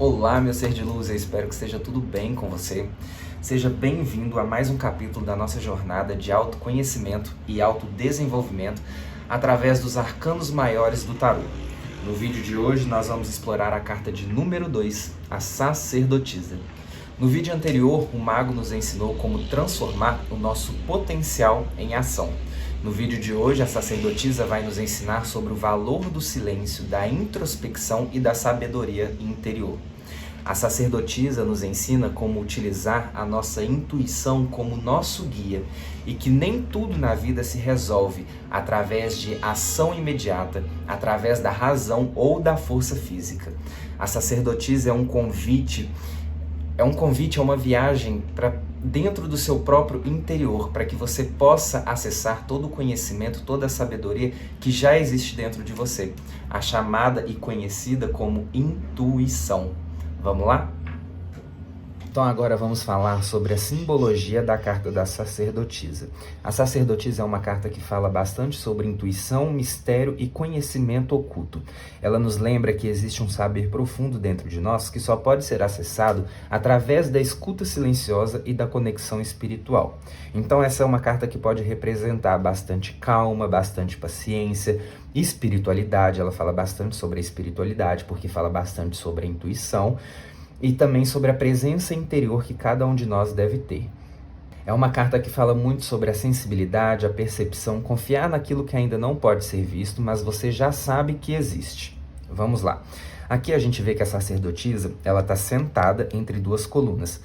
Olá, meu ser de luz, eu espero que esteja tudo bem com você. Seja bem-vindo a mais um capítulo da nossa jornada de autoconhecimento e autodesenvolvimento através dos arcanos maiores do tarô. No vídeo de hoje, nós vamos explorar a carta de número 2, a sacerdotisa. No vídeo anterior, o mago nos ensinou como transformar o nosso potencial em ação. No vídeo de hoje, a sacerdotisa vai nos ensinar sobre o valor do silêncio, da introspecção e da sabedoria interior. A sacerdotisa nos ensina como utilizar a nossa intuição como nosso guia e que nem tudo na vida se resolve através de ação imediata, através da razão ou da força física. A sacerdotisa é um convite a uma viagem para dentro do seu próprio interior, para que você possa acessar todo o conhecimento, toda a sabedoria que já existe dentro de você, a chamada e conhecida como intuição. Vamos lá? Então agora vamos falar sobre a simbologia da carta da sacerdotisa. A sacerdotisa é uma carta que fala bastante sobre intuição, mistério e conhecimento oculto. Ela nos lembra que existe um saber profundo dentro de nós que só pode ser acessado através da escuta silenciosa e da conexão espiritual. Então essa é uma carta que pode representar bastante calma, bastante paciência, espiritualidade. Ela fala bastante sobre a espiritualidade porque fala bastante sobre a intuição e também sobre a presença interior que cada um de nós deve ter. É uma carta que fala muito sobre a sensibilidade, a percepção, confiar naquilo que ainda não pode ser visto, mas você já sabe que existe. Vamos lá. Aqui a gente vê que a sacerdotisa, ela está sentada entre duas colunas.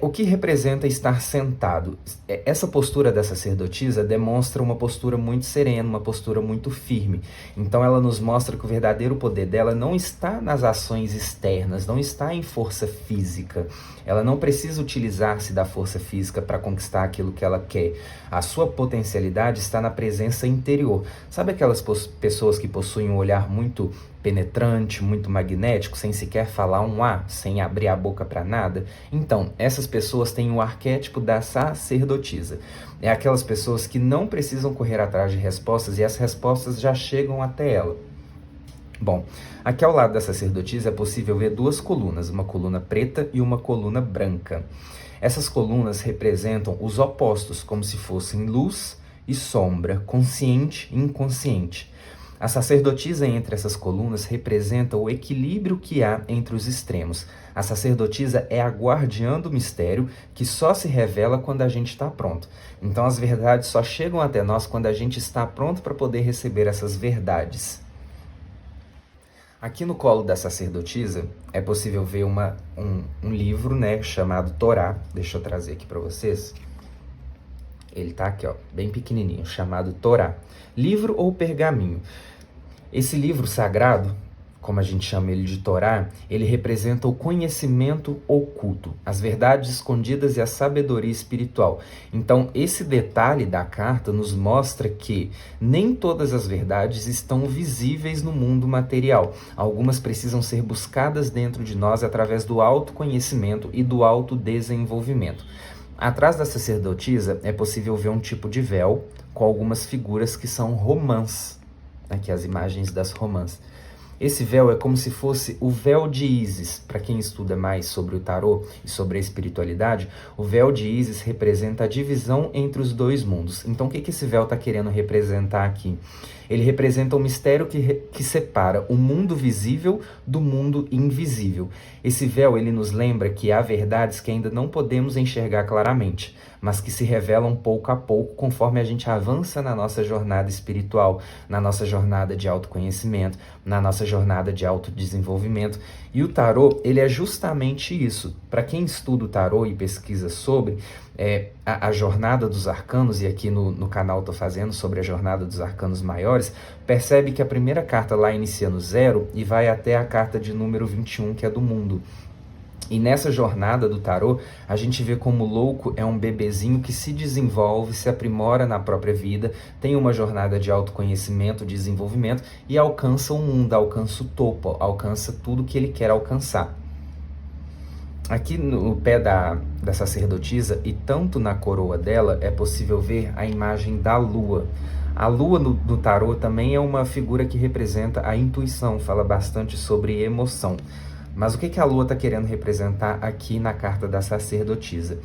O que representa estar sentado? Essa postura da sacerdotisa demonstra uma postura muito serena, uma postura muito firme. Então ela nos mostra que o verdadeiro poder dela não está nas ações externas, não está em força física. Ela não precisa utilizar-se da força física para conquistar aquilo que ela quer. A sua potencialidade está na presença interior. Sabe aquelas pessoas que possuem um olhar muito penetrante, muito magnético, sem sequer falar um A, sem abrir a boca para nada? Então, essas pessoas têm o arquétipo da sacerdotisa. É aquelas pessoas que não precisam correr atrás de respostas e as respostas já chegam até ela. Bom, aqui ao lado da sacerdotisa é possível ver duas colunas, uma coluna preta e uma coluna branca. Essas colunas representam os opostos, como se fossem luz e sombra, consciente e inconsciente. A sacerdotisa entre essas colunas representa o equilíbrio que há entre os extremos. A sacerdotisa é a guardiã do mistério que só se revela quando a gente está pronto. Então as verdades só chegam até nós quando a gente está pronto para poder receber essas verdades. Aqui no colo da sacerdotisa é possível ver um livro, chamado Torá. Deixa eu trazer aqui para vocês. Ele está aqui, bem pequenininho, chamado Torá. Livro ou pergaminho. Esse livro sagrado, como a gente chama ele de Torá, ele representa o conhecimento oculto, as verdades escondidas e a sabedoria espiritual. Então, esse detalhe da carta nos mostra que nem todas as verdades estão visíveis no mundo material. Algumas precisam ser buscadas dentro de nós através do autoconhecimento e do autodesenvolvimento. Atrás da sacerdotisa é possível ver um tipo de véu com algumas figuras que são romãs. Aqui as imagens das romãs. Esse véu é como se fosse o véu de Ísis. Para quem estuda mais sobre o tarô e sobre a espiritualidade, o véu de Ísis representa a divisão entre os dois mundos. Então o que esse véu está querendo representar aqui? Ele representa um mistério que separa o mundo visível do mundo invisível. Esse véu ele nos lembra que há verdades que ainda não podemos enxergar claramente, mas que se revelam pouco a pouco conforme a gente avança na nossa jornada espiritual, na nossa jornada de autoconhecimento, na nossa jornada de autodesenvolvimento. E o tarô, ele é justamente isso. Para quem estuda o tarô e pesquisa sobre a jornada dos arcanos, e aqui no canal estou fazendo sobre a jornada dos arcanos maiores, percebe que a primeira carta lá inicia no 0 e vai até a carta de número 21, que é do mundo. E nessa jornada do tarô, a gente vê como o louco é um bebezinho que se desenvolve, se aprimora na própria vida, tem uma jornada de autoconhecimento, desenvolvimento e alcança o mundo, alcança o topo, alcança tudo que ele quer alcançar. Aqui no pé da sacerdotisa e tanto na coroa dela é possível ver a imagem da lua. A lua no tarô também é uma figura que representa a intuição, fala bastante sobre emoção. Mas o que a lua está querendo representar aqui na carta da sacerdotisa?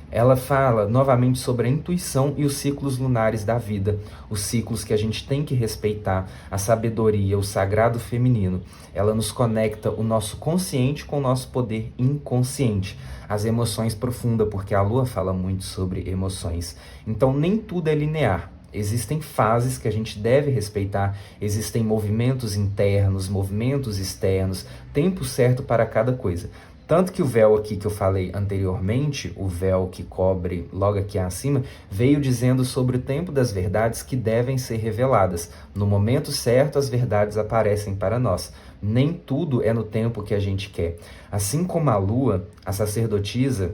Ela fala novamente sobre a intuição e os ciclos lunares da vida, os ciclos que a gente tem que respeitar, a sabedoria, o sagrado feminino. Ela nos conecta o nosso consciente com o nosso poder inconsciente, as emoções profundas, porque a lua fala muito sobre emoções. Então nem tudo é linear. Existem fases que a gente deve respeitar, existem movimentos internos, movimentos externos, tempo certo para cada coisa. Tanto que o véu aqui que eu falei anteriormente, o véu que cobre logo aqui acima, veio dizendo sobre o tempo das verdades que devem ser reveladas. No momento certo, as verdades aparecem para nós. Nem tudo é no tempo que a gente quer. Assim como a lua, a sacerdotisa,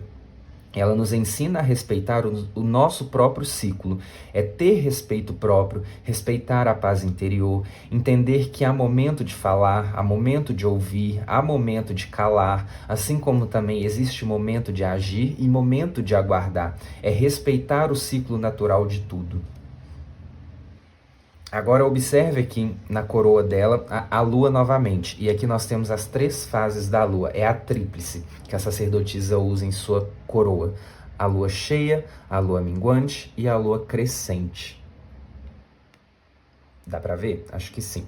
ela nos ensina a respeitar o nosso próprio ciclo, é ter respeito próprio, respeitar a paz interior, entender que há momento de falar, há momento de ouvir, há momento de calar, assim como também existe momento de agir e momento de aguardar. É respeitar o ciclo natural de tudo. Agora observe aqui na coroa dela a lua novamente. E aqui nós temos as 3 fases da lua. É a tríplice que a sacerdotisa usa em sua coroa. A lua cheia, a lua minguante e a lua crescente. Dá para ver? Acho que sim.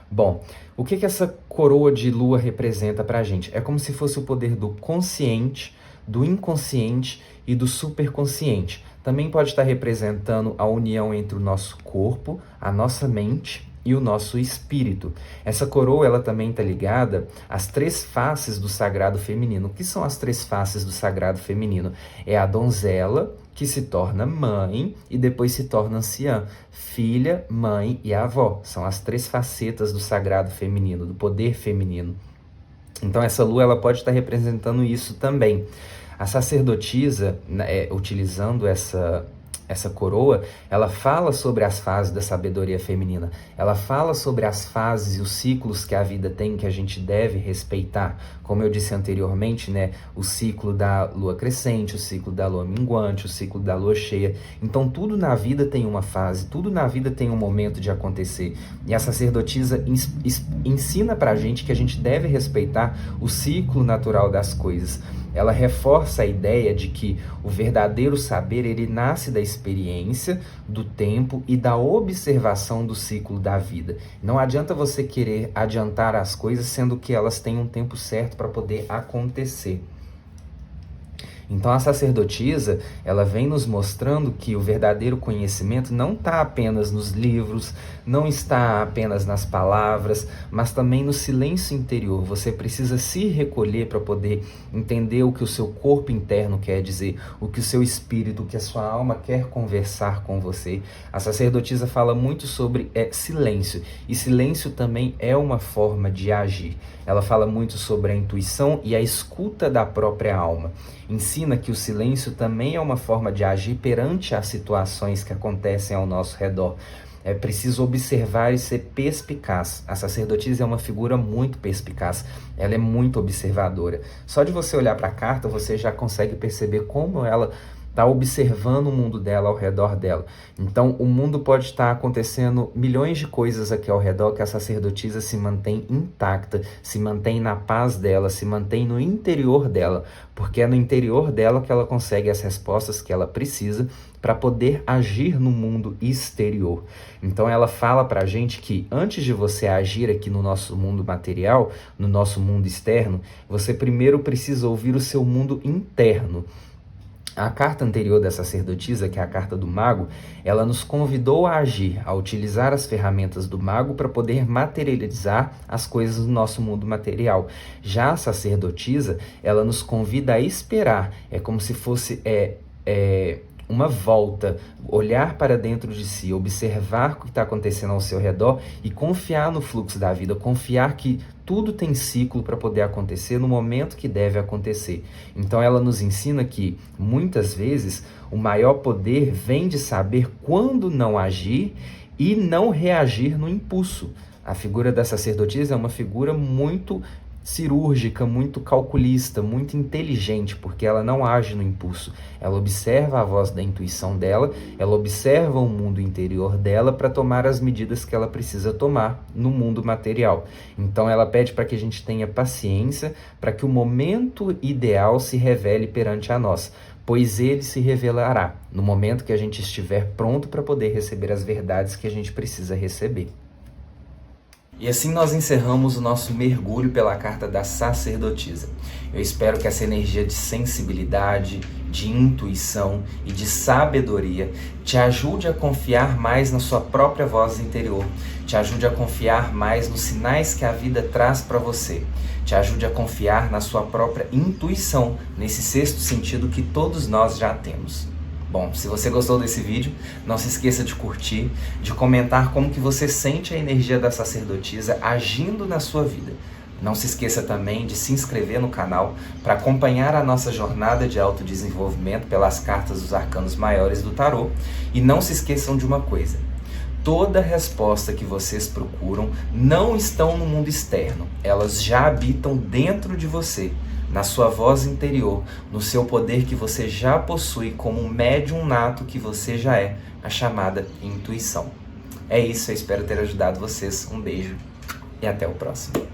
Bom, o que essa coroa de lua representa para a gente? É como se fosse o poder do consciente, do inconsciente e do superconsciente. Também pode estar representando a união entre o nosso corpo, a nossa mente e o nosso espírito. Essa coroa, ela também está ligada às 3 faces do sagrado feminino. O que são as 3 faces do sagrado feminino? É a donzela, que se torna mãe e depois se torna anciã. Filha, mãe e avó. São as 3 facetas do sagrado feminino, do poder feminino. Então essa lua, ela pode estar representando isso também. A sacerdotisa, utilizando essa coroa, ela fala sobre as fases da sabedoria feminina. Ela fala sobre as fases e os ciclos que a vida tem, que a gente deve respeitar. Como eu disse anteriormente, né? O ciclo da lua crescente, o ciclo da lua minguante, o ciclo da lua cheia. Então tudo na vida tem uma fase, tudo na vida tem um momento de acontecer. E a sacerdotisa ensina pra gente que a gente deve respeitar o ciclo natural das coisas. Ela reforça a ideia de que o verdadeiro saber, ele nasce da experiência, do tempo e da observação do ciclo da vida. Não adianta você querer adiantar as coisas, sendo que elas têm um tempo certo para poder acontecer. Então a sacerdotisa, ela vem nos mostrando que o verdadeiro conhecimento não está apenas nos livros, não está apenas nas palavras, mas também no silêncio interior. Você precisa se recolher para poder entender o que o seu corpo interno quer dizer, o que o seu espírito, o que a sua alma quer conversar com você. A sacerdotisa fala muito sobre silêncio, e silêncio também é uma forma de agir. Ela fala muito sobre a intuição e a escuta da própria alma. Ensina que o silêncio também é uma forma de agir perante as situações que acontecem ao nosso redor. É preciso observar e ser perspicaz. A sacerdotisa é uma figura muito perspicaz. Ela é muito observadora. Só de você olhar para a carta, você já consegue perceber como ela está observando o mundo dela, ao redor dela. Então, o mundo pode estar acontecendo milhões de coisas aqui ao redor, que a sacerdotisa se mantém intacta, se mantém na paz dela, se mantém no interior dela, porque é no interior dela que ela consegue as respostas que ela precisa para poder agir no mundo exterior. Então ela fala para a gente que antes de você agir aqui no nosso mundo material, no nosso mundo externo, você primeiro precisa ouvir o seu mundo interno. A carta anterior da sacerdotisa, que é a carta do mago, ela nos convidou a agir, a utilizar as ferramentas do mago para poder materializar as coisas do nosso mundo material. Já a sacerdotisa, ela nos convida a esperar, é como se fosse uma volta, olhar para dentro de si, observar o que está acontecendo ao seu redor e confiar no fluxo da vida, confiar que tudo tem ciclo para poder acontecer no momento que deve acontecer. Então ela nos ensina que, muitas vezes, o maior poder vem de saber quando não agir e não reagir no impulso. A figura da sacerdotisa é uma figura muito cirúrgica, muito calculista, muito inteligente, porque ela não age no impulso. Ela observa a voz da intuição dela, ela observa o mundo interior dela para tomar as medidas que ela precisa tomar no mundo material. Então ela pede para que a gente tenha paciência, para que o momento ideal se revele perante a nós, pois ele se revelará no momento que a gente estiver pronto para poder receber as verdades que a gente precisa receber. E assim nós encerramos o nosso mergulho pela carta da sacerdotisa. Eu espero que essa energia de sensibilidade, de intuição e de sabedoria te ajude a confiar mais na sua própria voz interior, te ajude a confiar mais nos sinais que a vida traz para você, te ajude a confiar na sua própria intuição, nesse sexto sentido que todos nós já temos. Bom, se você gostou desse vídeo, não se esqueça de curtir, de comentar como que você sente a energia da sacerdotisa agindo na sua vida. Não se esqueça também de se inscrever no canal para acompanhar a nossa jornada de autodesenvolvimento pelas cartas dos arcanos maiores do tarô. E não se esqueçam de uma coisa: toda resposta que vocês procuram não estão no mundo externo, elas já habitam dentro de você, na sua voz interior, no seu poder que você já possui como um médium nato que você já é, a chamada intuição. É isso, eu espero ter ajudado vocês. Um beijo e até o próximo.